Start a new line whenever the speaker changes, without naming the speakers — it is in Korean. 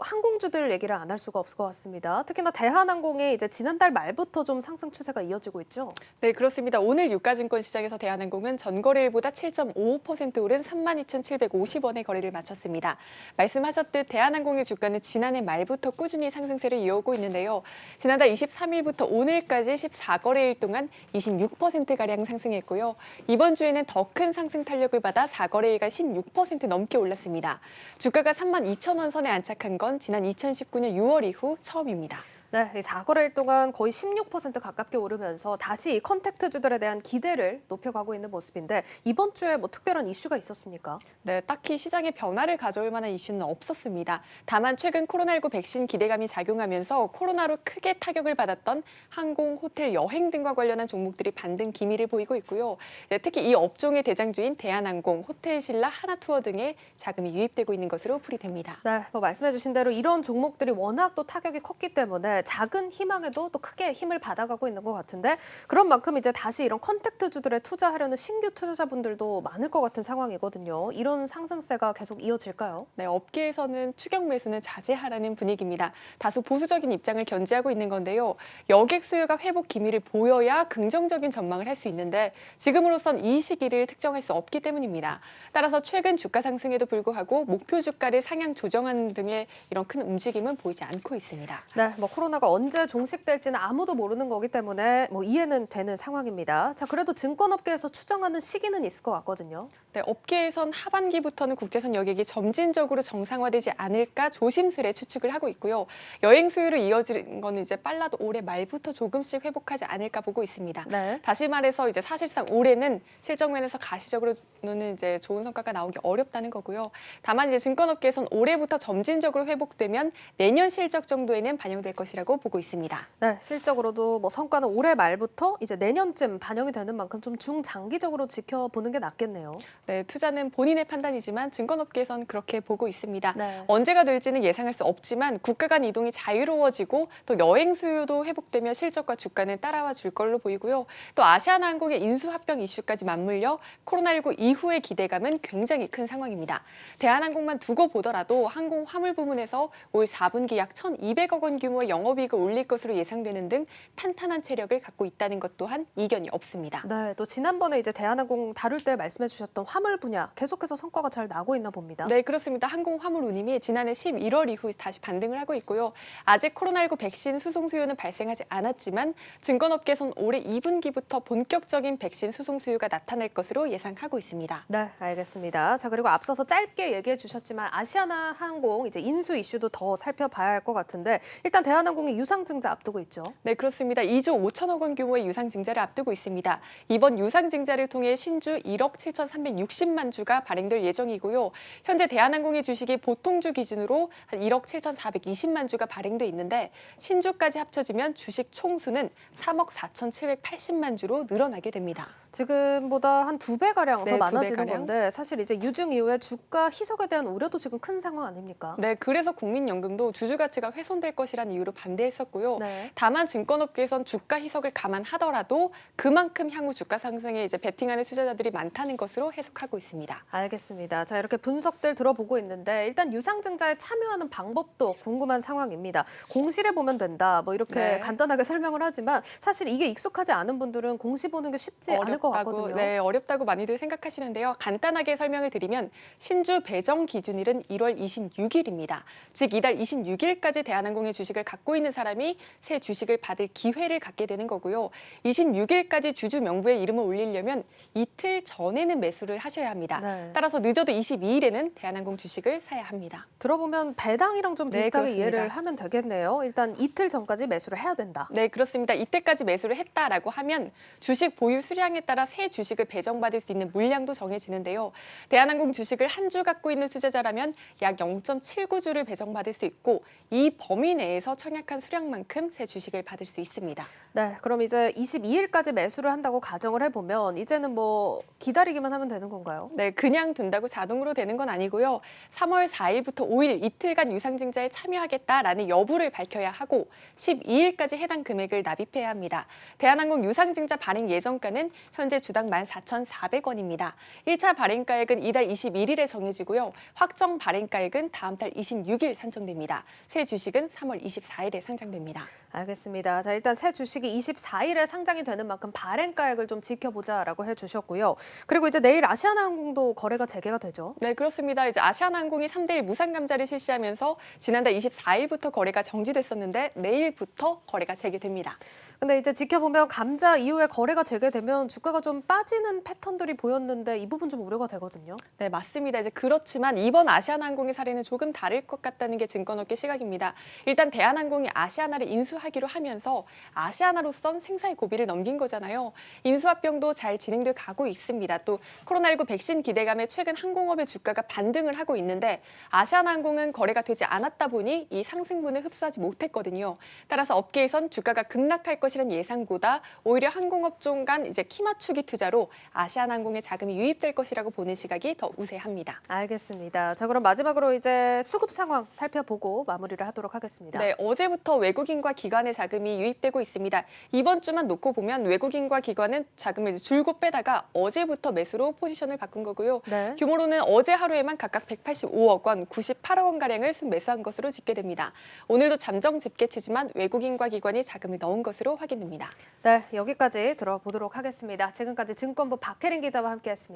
항공주들 얘기를 안 할 수가 없을 것 같습니다. 특히나 대한항공이 이제 지난달 말부터 좀 상승 추세가 이어지고 있죠.
네, 그렇습니다. 오늘 유가증권 시장에서 대한항공은 전거래일보다 7.55% 오른 32,750원의 거래를 마쳤습니다. 말씀하셨듯 대한항공의 주가는 지난해 말부터 꾸준히 상승세를 이어오고 있는데요. 지난달 23일부터 오늘까지 14거래일 동안 26%가량 상승했고요. 이번 주에는 더 큰 상승 탄력을 받아 4거래일간 16% 넘게 올랐습니다. 주가가 32,000원 선에 안착한 건 지난 2019년 6월 이후 처음입니다.
네, 이 4거래일 동안 거의 16% 가깝게 오르면서 다시 이 컨택트주들에 대한 기대를 높여가고 있는 모습인데 이번 주에 뭐 특별한 이슈가 있었습니까?
네, 딱히 시장에 변화를 가져올 만한 이슈는 없었습니다. 다만 최근 코로나19 백신 기대감이 작용하면서 코로나로 크게 타격을 받았던 항공, 호텔, 여행 등과 관련한 종목들이 반등 기미를 보이고 있고요. 네, 특히 이 업종의 대장주인 대한항공, 호텔신라, 하나투어 등에 자금이 유입되고 있는 것으로 풀이됩니다.
네, 뭐 말씀해주신 대로 이런 종목들이 워낙 또 타격이 컸기 때문에 작은 희망에도 또 크게 힘을 받아가고 있는 것 같은데 그런 만큼 이제 다시 이런 컨택트주들에 투자하려는 신규 투자자분들도 많을 것 같은 상황이거든요. 이런 상승세가 계속 이어질까요?
네, 업계에서는 추격 매수는 자제하라는 분위기입니다. 다소 보수적인 입장을 견지하고 있는 건데요. 여객 수요가 회복 기미를 보여야 긍정적인 전망을 할 수 있는데 지금으로선 이 시기를 특정할 수 없기 때문입니다. 따라서 최근 주가 상승에도 불구하고 목표 주가를 상향 조정하는 등의 이런 큰 움직임은 보이지 않고 있습니다.
네, 뭐 코로나가 언제 종식될지는 아무도 모르는 거기 때문에 뭐 이해는 되는 상황입니다. 자, 그래도 증권업계에서 추정하는 시기는 있을 것 같거든요.
네, 업계에선 하반기부터는 국제선 여객이 점진적으로 정상화되지 않을까 조심스레 추측을 하고 있고요. 여행 수요로 이어지는 거는 이제 빨라도 올해 말부터 조금씩 회복하지 않을까 보고 있습니다.
네.
다시 말해서 이제 사실상 올해는 실적 면에서 가시적으로는 이제 좋은 성과가 나오기 어렵다는 거고요. 다만 이제 증권업계에선 올해부터 점진적으로 회복되면 내년 실적 정도에는 반영될 것이라고 보고 있습니다.
네, 실적으로도 뭐 성과는 올해 말부터 이제 내년쯤 반영이 되는 만큼 좀 중장기적으로 지켜보는 게 낫겠네요.
네, 투자는 본인의 판단이지만 증권업계에선 그렇게 보고 있습니다.
네.
언제가 될지는 예상할 수 없지만 국가 간 이동이 자유로워지고 또 여행 수요도 회복되면 실적과 주가는 따라와 줄 걸로 보이고요. 또 아시아나항공의 인수합병 이슈까지 맞물려 코로나19 이후의 기대감은 굉장히 큰 상황입니다. 대한항공만 두고 보더라도 항공 화물 부문에서 올 4분기 약 1,200억 원 규모의 영업이익을 올릴 것으로 예상되는 등 탄탄한 체력을 갖고 있다는 것 또한 이견이 없습니다.
네, 또 지난번에 이제 대한항공 다룰 때 말씀해 주셨던 화물 분야 계속해서 성과가 잘 나고 있나 봅니다.
네, 그렇습니다. 항공화물운임이 지난해 11월 이후 다시 반등을 하고 있고요. 아직 코로나19 백신 수송 수요는 발생하지 않았지만 증권업계에선 올해 2분기부터 본격적인 백신 수송 수요가 나타날 것으로 예상하고 있습니다.
네, 알겠습니다. 자, 그리고 앞서서 짧게 얘기해 주셨지만 아시아나항공 이제 인수 이슈도 더 살펴봐야 할 것 같은데 일단 대한항공이 유상증자 앞두고 있죠.
네, 그렇습니다. 2조 5천억 원 규모의 유상증자를 앞두고 있습니다. 이번 유상증자를 통해 신주 1억 7,360만 주가 발행될 예정이고요. 현재 대한항공의 주식이 보통주 기준으로 한 1억 7,420만 주가 발행돼 있는데 신주까지 합쳐지면 주식 총수는 3억 4,780만 주로 늘어나게 됩니다.
지금보다 한 2배가량
네,
더
2배
많아지는
가량.
건데 사실 이제 유증 이후에 주가 희석에 대한 우려도 지금 큰 상황 아닙니까?
네, 그래서 국민연금도 주주 가치가 훼손될 것이라는 이유로 반대했었고요.
네.
다만 증권업계에선 주가 희석을 감안하더라도 그만큼 향후 주가 상승에 이제 베팅하는 투자자들이 많다는 것으로 해석하고 있습니다.
알겠습니다. 자, 이렇게 분석들 들어보고 있는데 일단 유상증자에 참여하는 방법도 궁금한 상황입니다. 공시를 보면 된다. 뭐 이렇게
네.
간단하게 설명을 하지만 사실 이게 익숙하지 않은 분들은 공시 보는 게 쉽지 않을 것 같거든요.
네, 어렵다고 많이들 생각하시는데요. 간단하게 설명을 드리면 신주 배정 기준일은 1월 26일입니다. 즉 이달 26일까지 대한항공의 주식을 갖고 있는 사람이 새 주식을 받을 기회를 갖게 되는 거고요. 26일까지 주주 명부에 이름을 올리려면 이틀 전에는 매수를 하셔야 합니다.
네.
따라서 늦어도 22일에는 대한항공 주식을 사야 합니다.
들어보면 배당이랑 좀
네,
비슷하게
그렇습니다.
이해를 하면 되겠네요. 일단 이틀 전까지 매수를 해야 된다.
네, 그렇습니다. 이때까지 매수를 했다라고 하면 주식 보유 수량에 따라 새 주식을 배정받을 수 있는 물량도 정해지는데요. 대한항공 주식을 한 주 갖고 있는 투자자라면 약 0.79주를 배정받을 수 있고 이 범위 내에서 생각한 수량만큼 새 주식을 받을 수 있습니다.
네, 그럼 이제 22일까지 매수를 한다고 가정을 해보면 이제는 뭐 기다리기만 하면 되는 건가요?
네, 그냥 둔다고 자동으로 되는 건 아니고요. 3월 4일부터 5일 이틀간 유상증자에 참여하겠다라는 여부를 밝혀야 하고 12일까지 해당 금액을 납입해야 합니다. 대한항공 유상증자 발행 예정가는 현재 주당 14,400원입니다. 1차 발행가액은 이달 21일에 정해지고요. 확정 발행가액은 다음 달 26일 산정됩니다. 새 주식은 3월 24일에 상장됩니다.
알겠습니다. 자, 일단 새 주식이 24일에 상장이 되는 만큼 발행가액을 좀 지켜보자라고 해주셨고요. 그리고 이제 내일 아시아나항공도 거래가 재개가 되죠.
네, 그렇습니다. 이제 아시아나항공이 3대1 무상감자를 실시하면서 지난달 24일부터 거래가 정지됐었는데 내일부터 거래가 재개됩니다.
근데 이제 지켜보면 감자 이후에 거래가 재개되면 주가가 좀 빠지는 패턴들이 보였는데 이 부분 좀 우려가 되거든요.
네, 맞습니다. 이제 그렇지만 이번 아시아나항공의 사례는 조금 다를 것 같다는 게 증권업계 시각입니다. 일단 대한항공이 아시아나를 인수하기로 하면서 아시아나로선 생사의 고비를 넘긴 거잖아요. 인수합병도 잘 진행돼 가고 있습니다. 또 코로나19 백신 기대감에 최근 항공업의 주가가 반등을 하고 있는데 아시아나항공은 거래가 되지 않았다 보니 이 상승분을 흡수하지 못했거든요. 따라서 업계에선 주가가 급락할 것이란 예상보다 오히려 항공업종 간 이제 키 맞추기 투자로 아시아나항공의 자금이 유입될 것이라고 보는 시각이 더 우세합니다.
알겠습니다. 자, 그럼 마지막으로 이제 수급 상황 살펴보고 마무리를 하도록 하겠습니다.
네, 어제부터 외국인과 기관의 자금이 유입되고 있습니다. 이번 주만 놓고 보면 외국인과 기관은 자금을 줄곧 빼다가 어제부터 매수로 포지션을 바꾼 거고요.
네.
규모로는 어제 하루에만 각각 185억 원, 98억 원가량을 순매수한 것으로 집계됩니다. 오늘도 잠정 집계치지만 외국인과 기관이 자금을 넣은 것으로 확인됩니다.
네, 여기까지 들어보도록 하겠습니다. 지금까지 증권부 박혜린 기자와 함께했습니다.